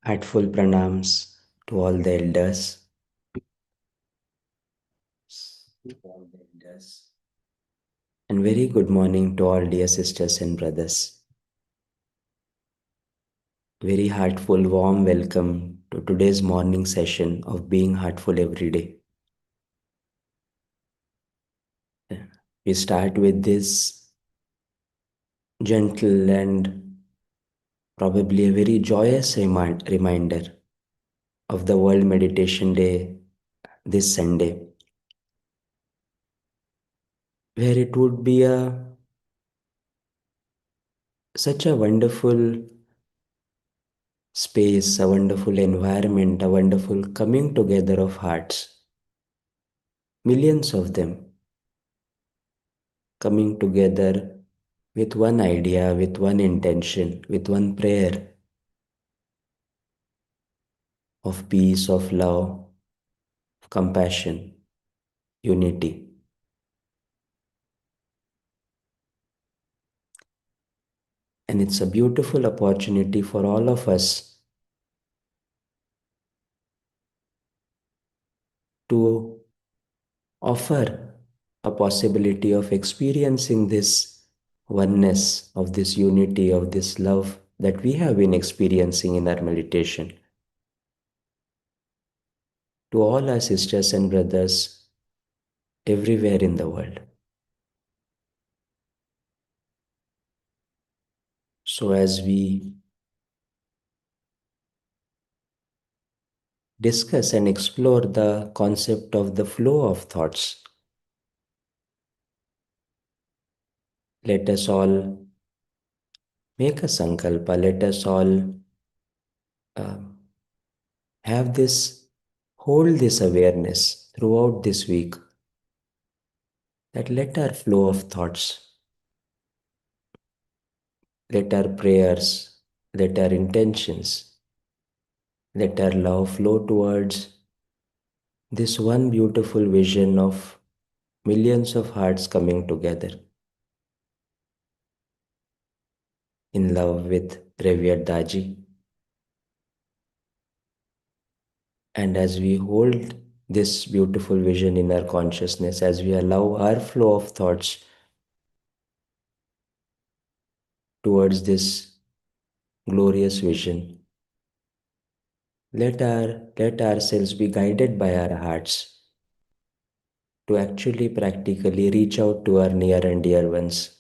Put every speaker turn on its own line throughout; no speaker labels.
Heartful pranams to all the elders. And very good morning to all dear sisters and brothers. Very heartful, warm welcome to today's morning session of Being Heartful Every Day. We start with this gentle and probably a very joyous reminder of the World Meditation Day this Sunday, where it would be such a wonderful space, a wonderful environment, a wonderful coming together of hearts. Millions of them coming together with one idea, with one intention, with one prayer of peace, of love, of compassion, unity. And it's a beautiful opportunity for all of us to offer a possibility of experiencing this oneness, of this unity, of this love that we have been experiencing in our meditation. To all our sisters and brothers everywhere in the world. So, as we discuss and explore the concept of the flow of thoughts, let us all make a sankalpa, let us all uh, hold this awareness throughout this week that let our flow of thoughts, let our prayers, let our intentions, let our love flow towards this one beautiful vision of millions of hearts coming together in love with Revered Daji. And as we hold this beautiful vision in our consciousness, as we allow our flow of thoughts towards this glorious vision, let ourselves be guided by our hearts to actually practically reach out to our near and dear ones,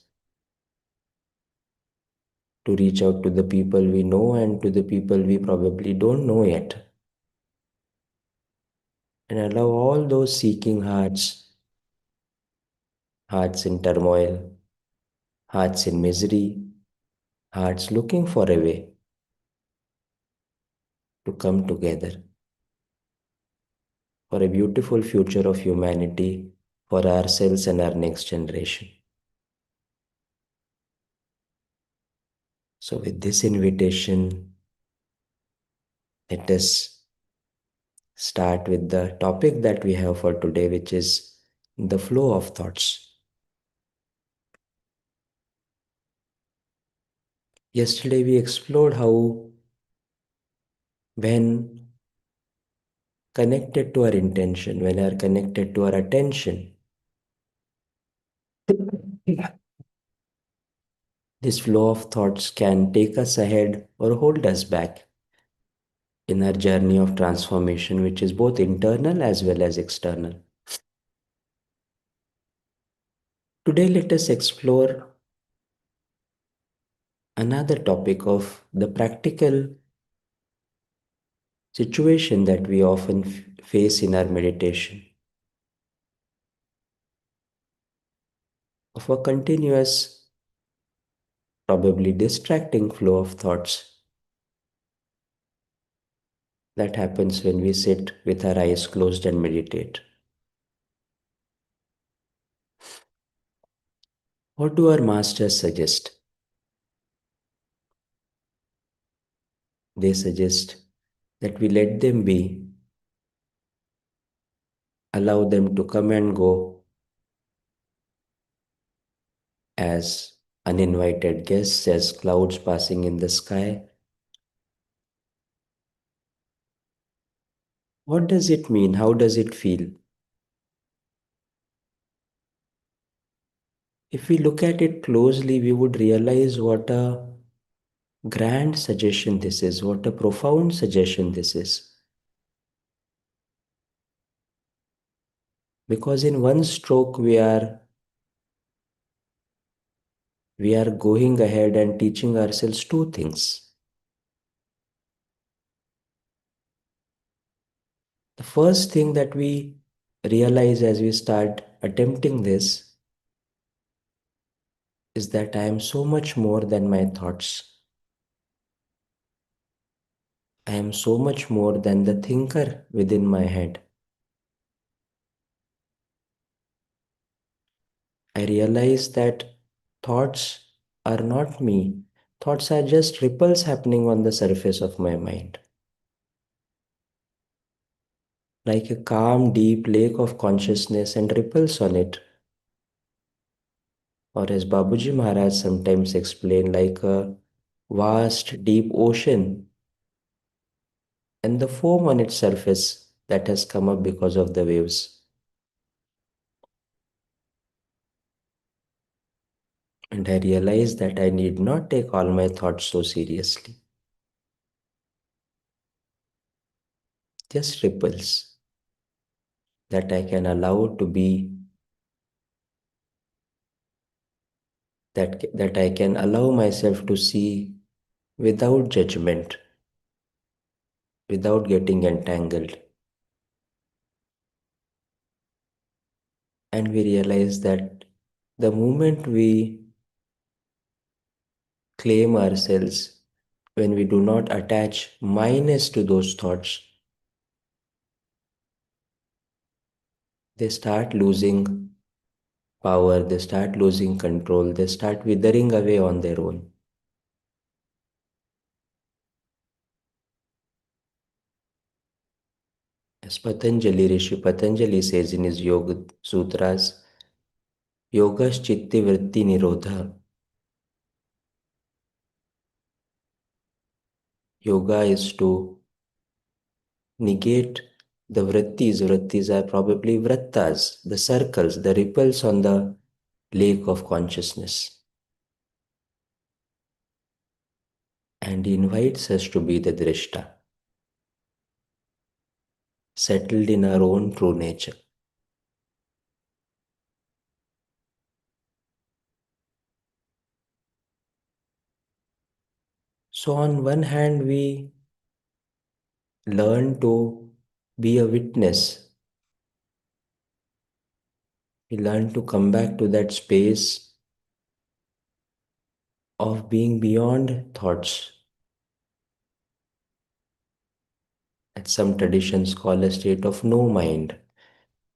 to reach out to the people we know and to the people we probably don't know yet, and allow all those seeking hearts, hearts in turmoil, hearts in misery, hearts looking for a way to come together for a beautiful future of humanity for ourselves and our next generation. So, with this invitation, let us start with the topic that we have for today, which is the flow of thoughts. Yesterday, we explored how, when connected to our intention, when are connected to our attention, this flow of thoughts can take us ahead or hold us back in our journey of transformation, which is both internal as well as external. Today, let us explore another topic of the practical situation that we often face in our meditation, of a continuous, probably distracting flow of thoughts that happens when we sit with our eyes closed and meditate. What do our masters suggest? They suggest that we let them be, allow them to come and go as uninvited guests, as clouds passing in the sky, What does it mean? How does it feel? If we look at it closely, we would realize what a grand suggestion this is, what a profound suggestion this is. Because in one stroke, we are going ahead and teaching ourselves two things. The first thing that we realize as we start attempting this is that I am so much more than my thoughts. I am so much more than the thinker within my head. I realize that thoughts are not me. Thoughts are just ripples happening on the surface of my mind. Like a calm, deep lake of consciousness and ripples on it. Or as Babuji Maharaj sometimes explained, like a vast, deep ocean and the foam on its surface that has come up because of the waves. And I realized that I need not take all my thoughts so seriously. Just ripples that I can allow to be, that I can allow myself to see without judgment, without getting entangled. And we realize that the moment we claim ourselves, when we do not attach minus to those thoughts, they start losing power, they start losing control, they start withering away on their own. As Patanjali, Rishi Patanjali says in his Yoga Sutras, Yogas Chitti Vritti Nirodha. Yoga is to negate the vrittis. Vrittis are probably vrattas, the circles, the ripples on the lake of consciousness. And he invites us to be the drishta, settled in our own true nature. So, on one hand, we learn to be a witness. We learn to come back to that space of being beyond thoughts, that some traditions call a state of no mind,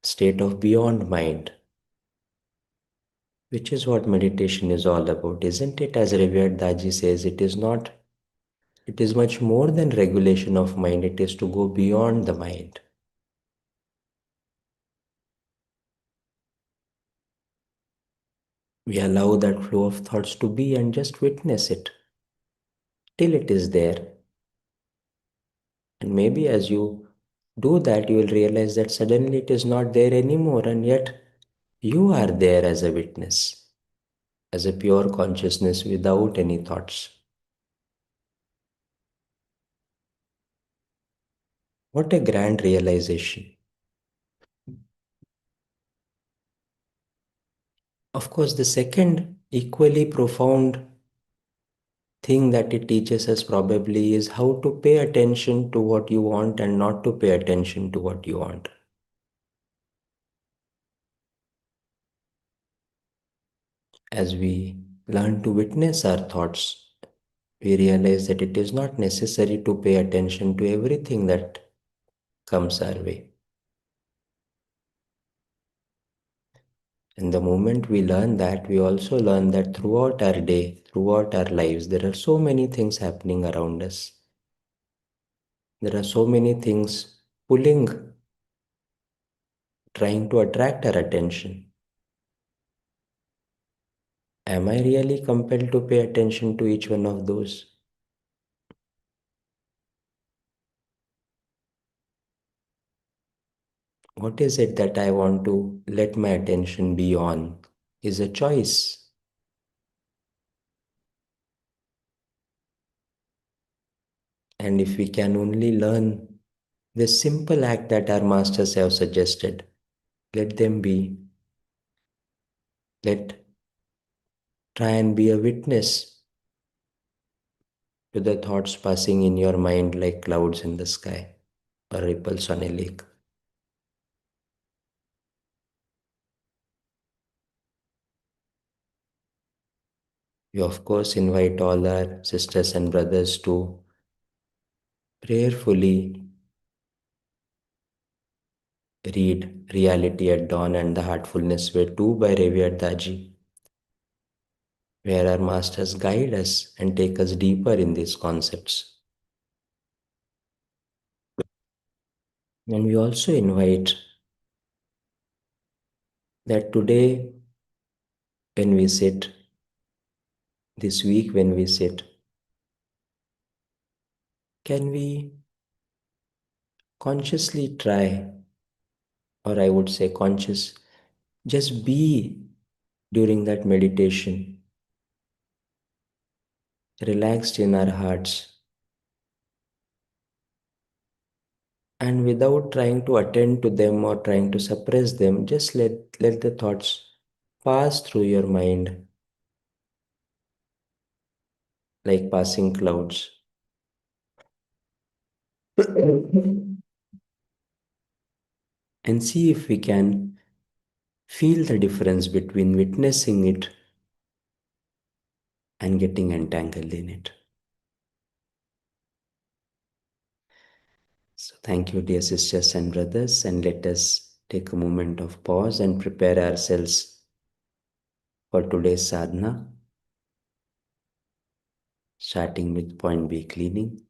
state of beyond mind, which is what meditation is all about, isn't it? As Revered Daji says, it is not, it is much more than regulation of mind, it is to go beyond the mind. We allow that flow of thoughts to be and just witness it till it is there. And maybe as you do that, you will realize that suddenly it is not there anymore, and yet you are there as a witness, as a pure consciousness without any thoughts. What a grand realization. Of course, the second equally profound thing that it teaches us probably is how to pay attention to what you want and not to pay attention to what you want. As we learn to witness our thoughts, we realize that it is not necessary to pay attention to everything that comes our way. And the moment we learn that, we also learn that throughout our day, throughout our lives, there are so many things happening around us. There are so many things pulling, trying to attract our attention. Am I really compelled to pay attention to each one of those? What is it that I want to let my attention be on is a choice. And if we can only learn this simple act that our masters have suggested, let them be, let try and be a witness to the thoughts passing in your mind like clouds in the sky or ripples on a lake. We, of course, invite all our sisters and brothers to prayerfully read Reality at Dawn and the Heartfulness Way too by Revered Daji, where our masters guide us and take us deeper in these concepts. And we also invite that today, when we sit, this week when we sit, can we consciously try, or I would say conscious, just be during that meditation, relaxed in our hearts, and without trying to attend to them or trying to suppress them, just let the thoughts pass through your mind like passing clouds. And see if we can feel the difference between witnessing it and getting entangled in it. So, thank you, dear sisters and brothers, and let us take a moment of pause and prepare ourselves for today's sadhana, starting with point B cleaning.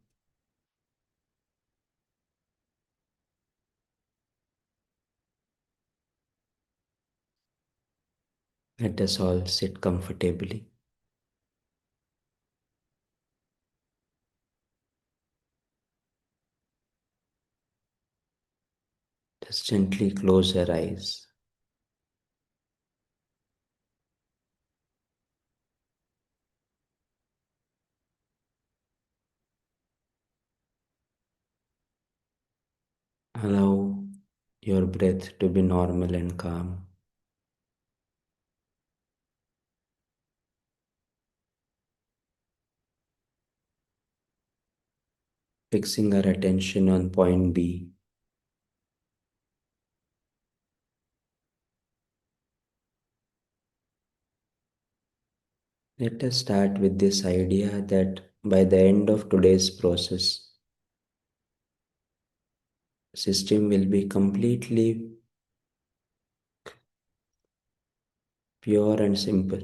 Let us all sit comfortably. Just gently close your eyes. Allow your breath to be normal and calm. Fixing our attention on point B. Let us start with this idea that by the end of today's process, system will be completely pure and simple.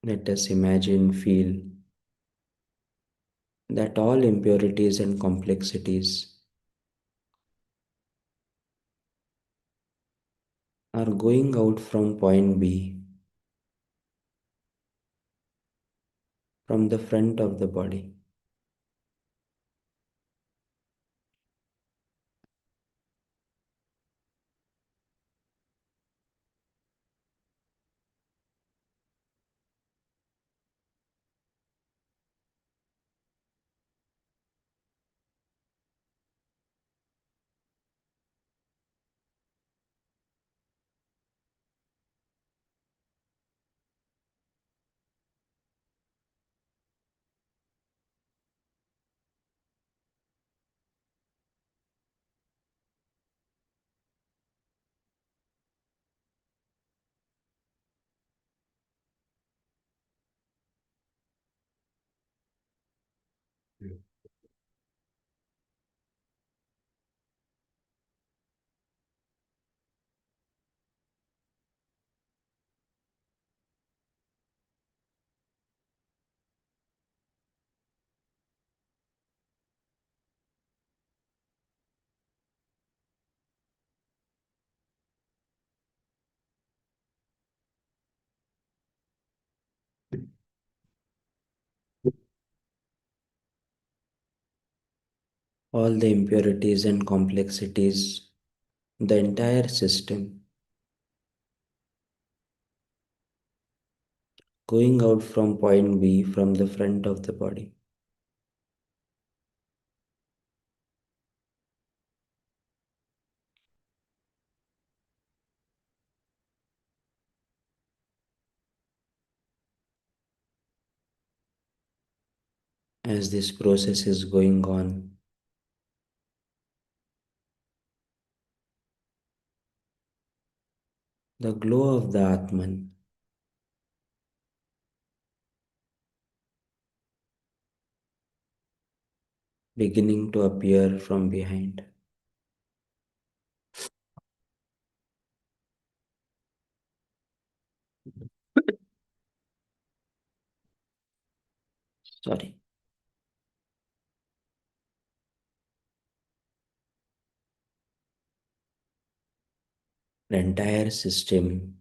Let us imagine, feel that all impurities and complexities are going out from point B, from the front of the body. all the impurities and complexities, the entire system, going out from point B from the front of the body. As this process is going on, the glow of the Atman beginning to appear from behind. Sorry. The entire system,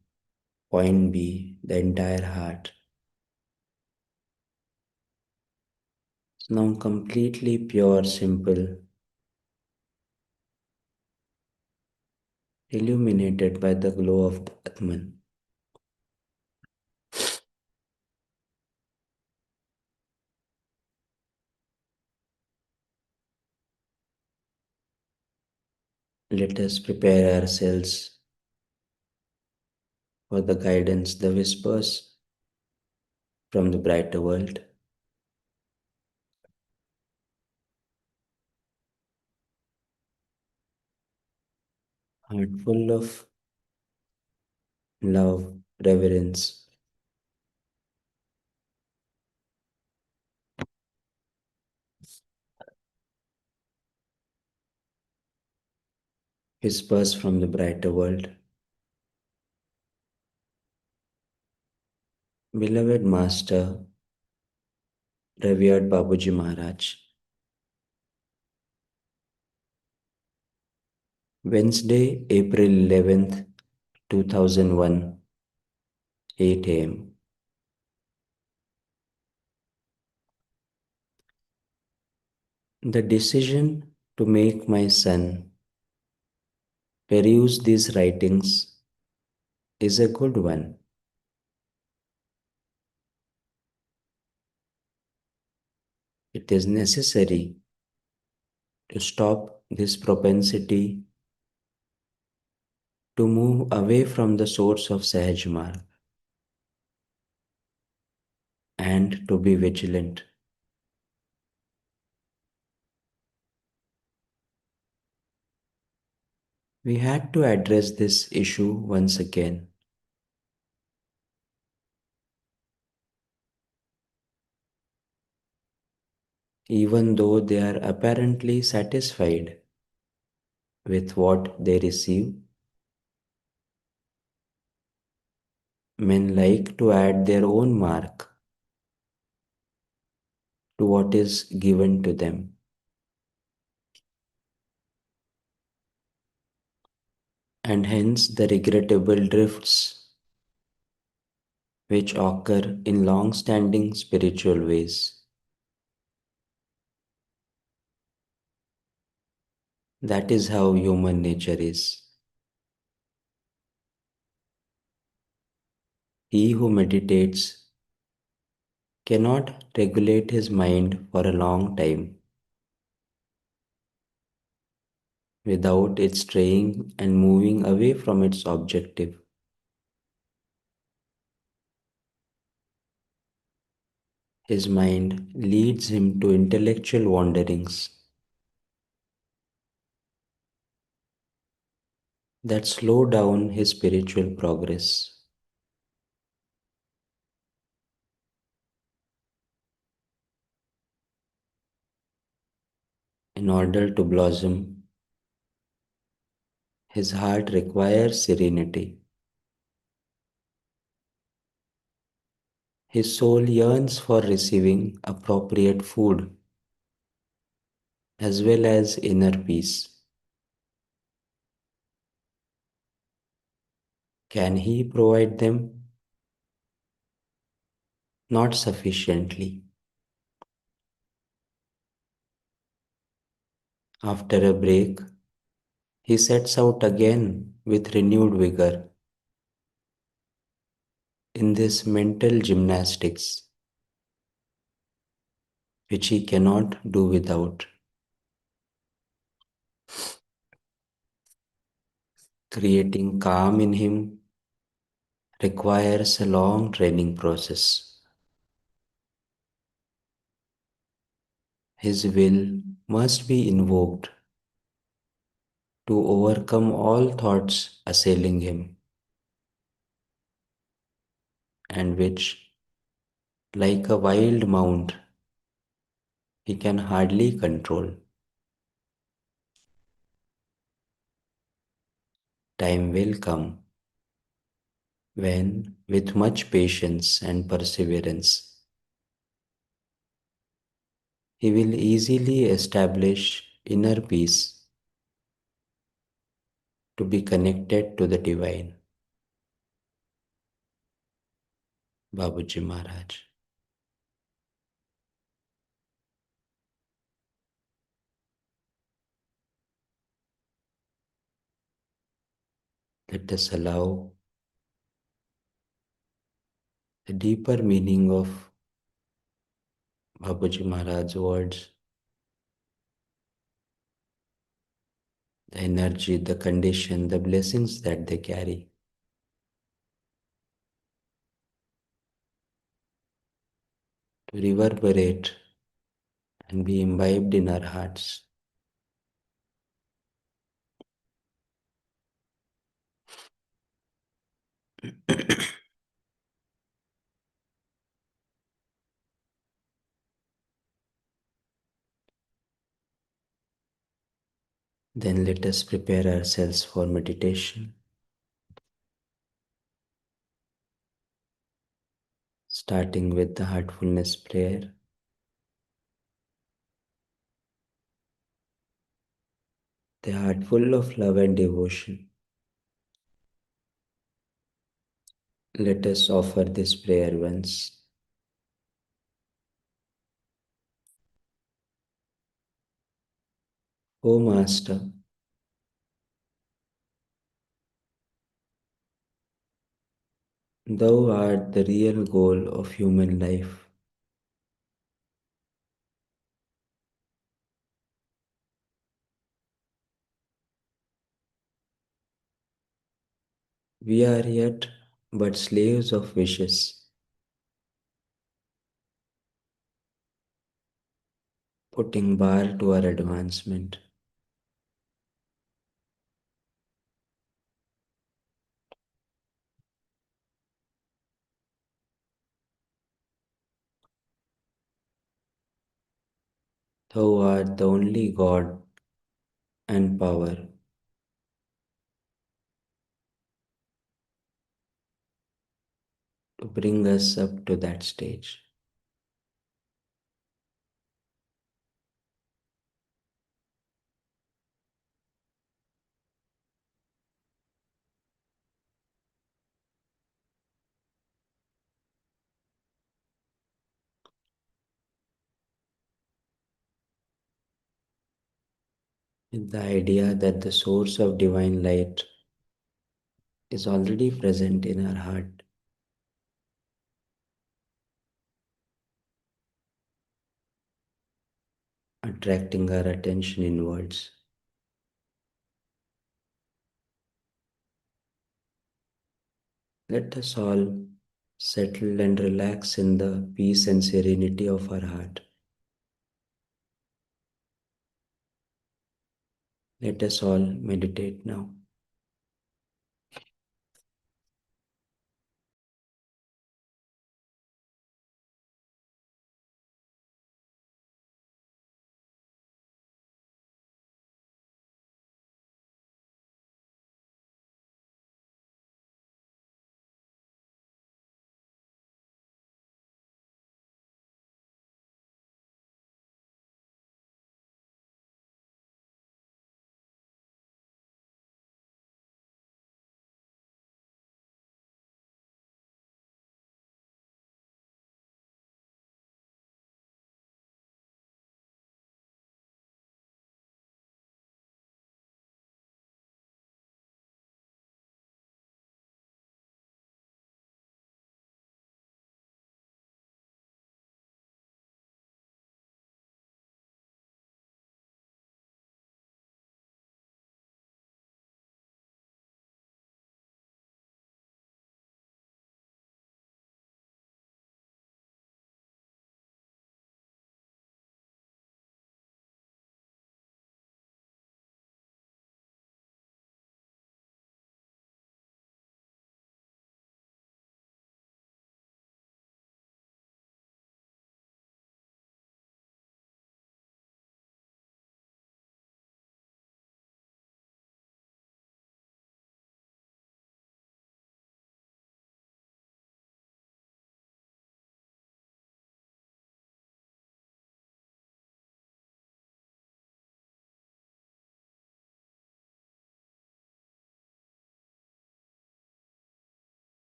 point B, the entire heart, is now completely pure, simple, illuminated by the glow of the Atman. Let us prepare ourselves for the guidance, the whispers from the brighter world. Heart full of love, reverence, whispers from the brighter world. Beloved Master, revered Babuji Maharaj, Wednesday, April 11th, 2001, 8 a.m. The decision to make my son peruse these writings is a good one. It is necessary to stop this propensity to move away from the source of Sahaj Marg and to be vigilant. We had to address this issue once again. Even though they are apparently satisfied with what they receive, men like to add their own mark to what is given to them. And hence the regrettable drifts which occur in long standing spiritual ways. That is how human nature is. He who meditates cannot regulate his mind for a long time without it straying and moving away from its objective. His mind leads him to intellectual wanderings that slow down his spiritual progress. In order to blossom, his heart requires serenity. His soul yearns for receiving appropriate food as well as inner peace. Can he provide them? Not sufficiently. After a break, he sets out again with renewed vigor in this mental gymnastics, which he cannot do without. Creating calm in him requires a long training process. His will must be invoked to overcome all thoughts assailing him, and which, like a wild mount, he can hardly control. Time will come when, with much patience and perseverance, he will easily establish inner peace to be connected to the divine. Babuji Maharaj. Let us allow the deeper meaning of Babuji Maharaj's words, the energy, the condition, the blessings that they carry, to reverberate and be imbibed in our hearts. Then let us prepare ourselves for meditation, starting with the heartfulness prayer. The heart full of love and devotion. Let us offer this prayer once. O Master, Thou art the real goal of human life. We are yet but slaves of wishes, putting bar to our advancement. Thou art the only God and power to bring us up to that stage. With the idea that the source of divine light is already present in our heart, attracting our attention inwards. Let us all settle and relax in the peace and serenity of our heart. Let us all meditate now.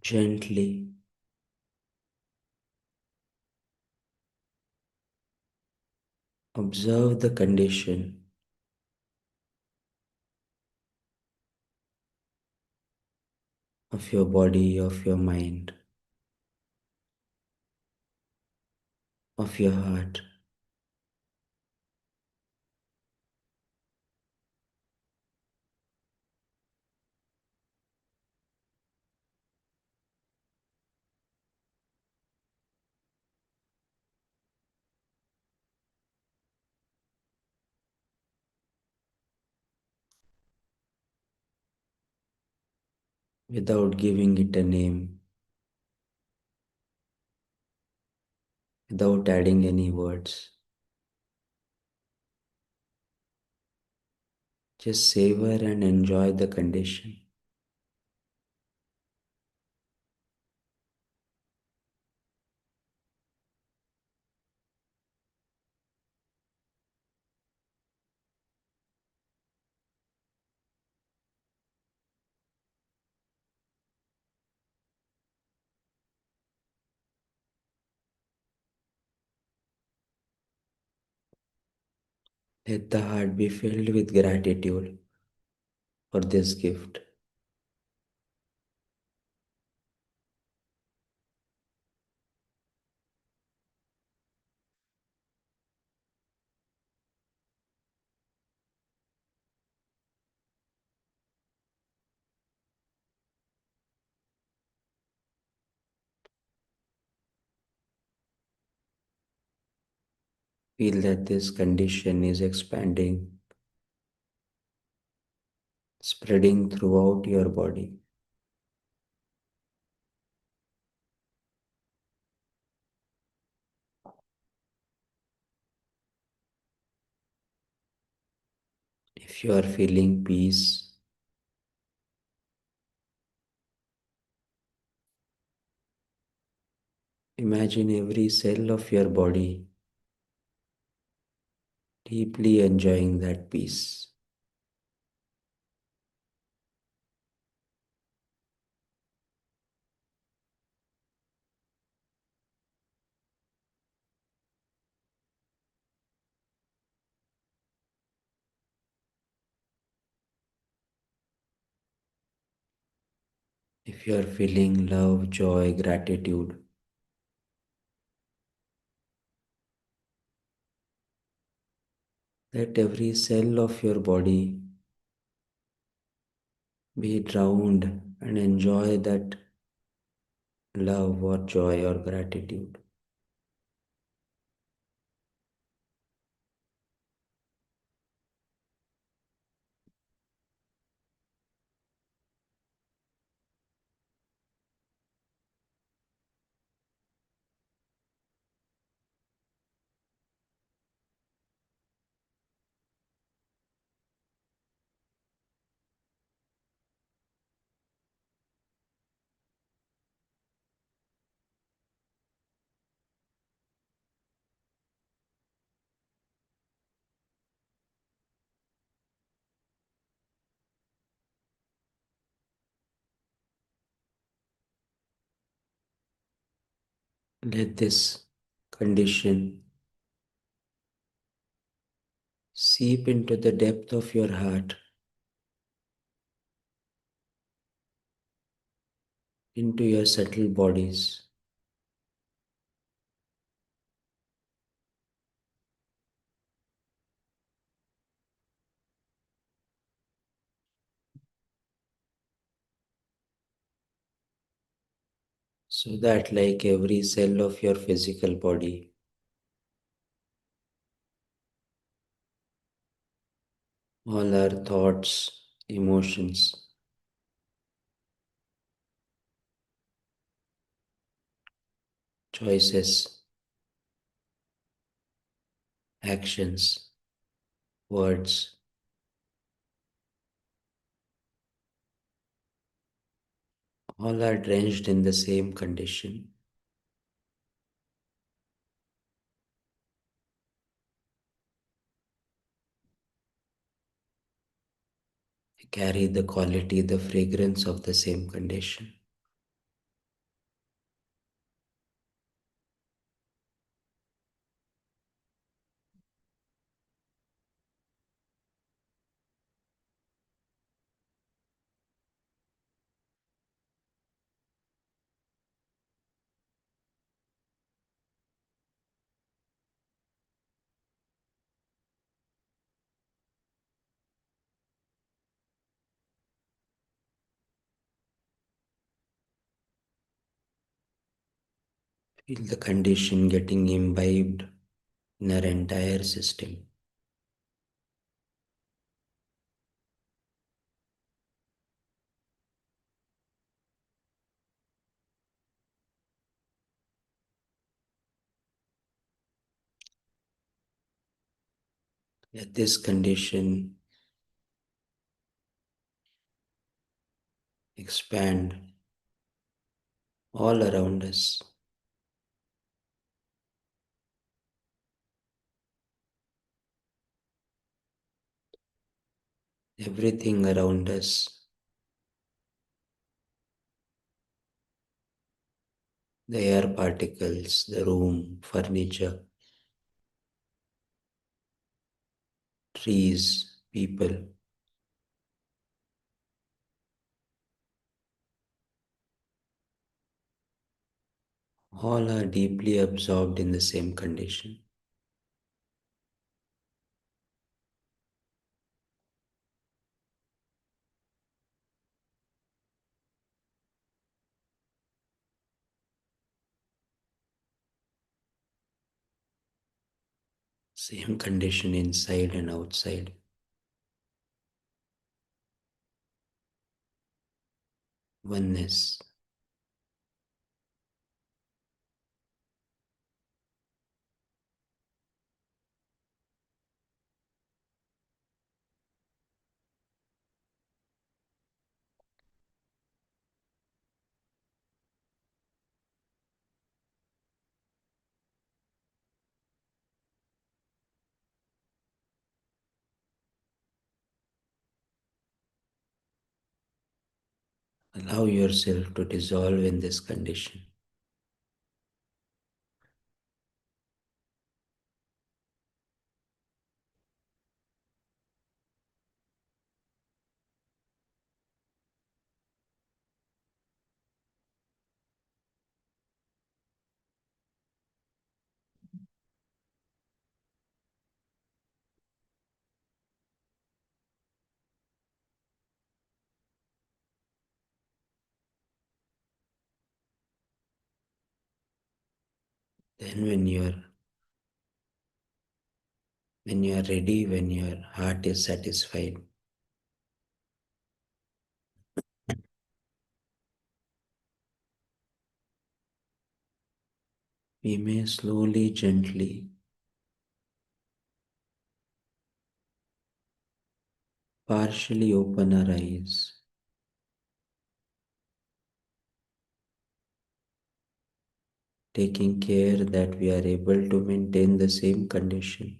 Gently observe the condition of your body, of your mind, of your heart, without giving it a name, without adding any words. Just savor and enjoy the condition. Let the heart be filled with gratitude for this gift. Feel that this condition is expanding, spreading throughout your body. If you are feeling peace, imagine every cell of your body deeply enjoying that peace. If you are feeling love, joy, gratitude, let every cell of your body be drowned and enjoy that love or joy or gratitude. Let this condition seep into the depth of your heart, into your subtle bodies, so that, like every cell of your physical body, all our thoughts, emotions, choices, actions, words, all are drenched in the same condition. They carry the quality, the fragrance of the same condition. Feel the condition getting imbibed in our entire system. Let this condition expand all around us. Everything around us, the air particles, the room, furniture, trees, people, all are deeply absorbed in the same condition. Same condition inside and outside. Oneness. Allow yourself to dissolve in this condition. Then when you are ready, when your heart is satisfied, we may slowly, gently, partially open our eyes, taking care that we are able to maintain the same condition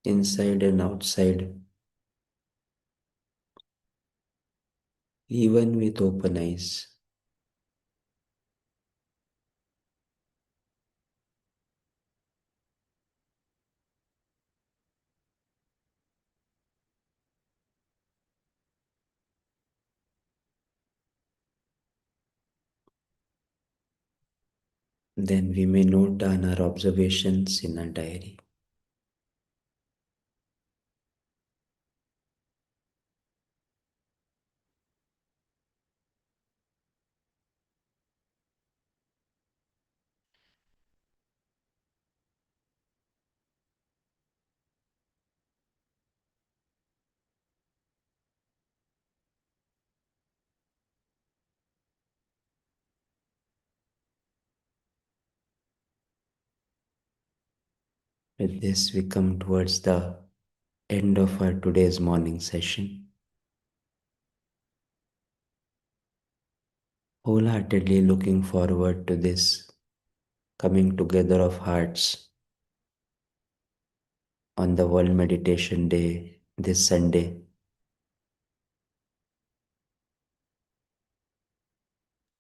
inside and outside, even with open eyes. Then we may note down our observations in a diary. With this, we come towards the end of our today's morning session. Wholeheartedly looking forward to this coming together of hearts on the World Meditation Day this Sunday.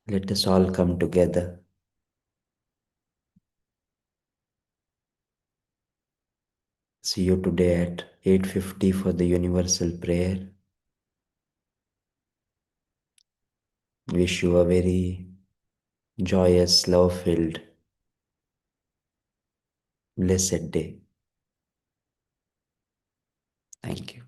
Let us all come together. See you today at 8:50 for the universal prayer. Wish you a very joyous, love-filled, blessed day. Thank you.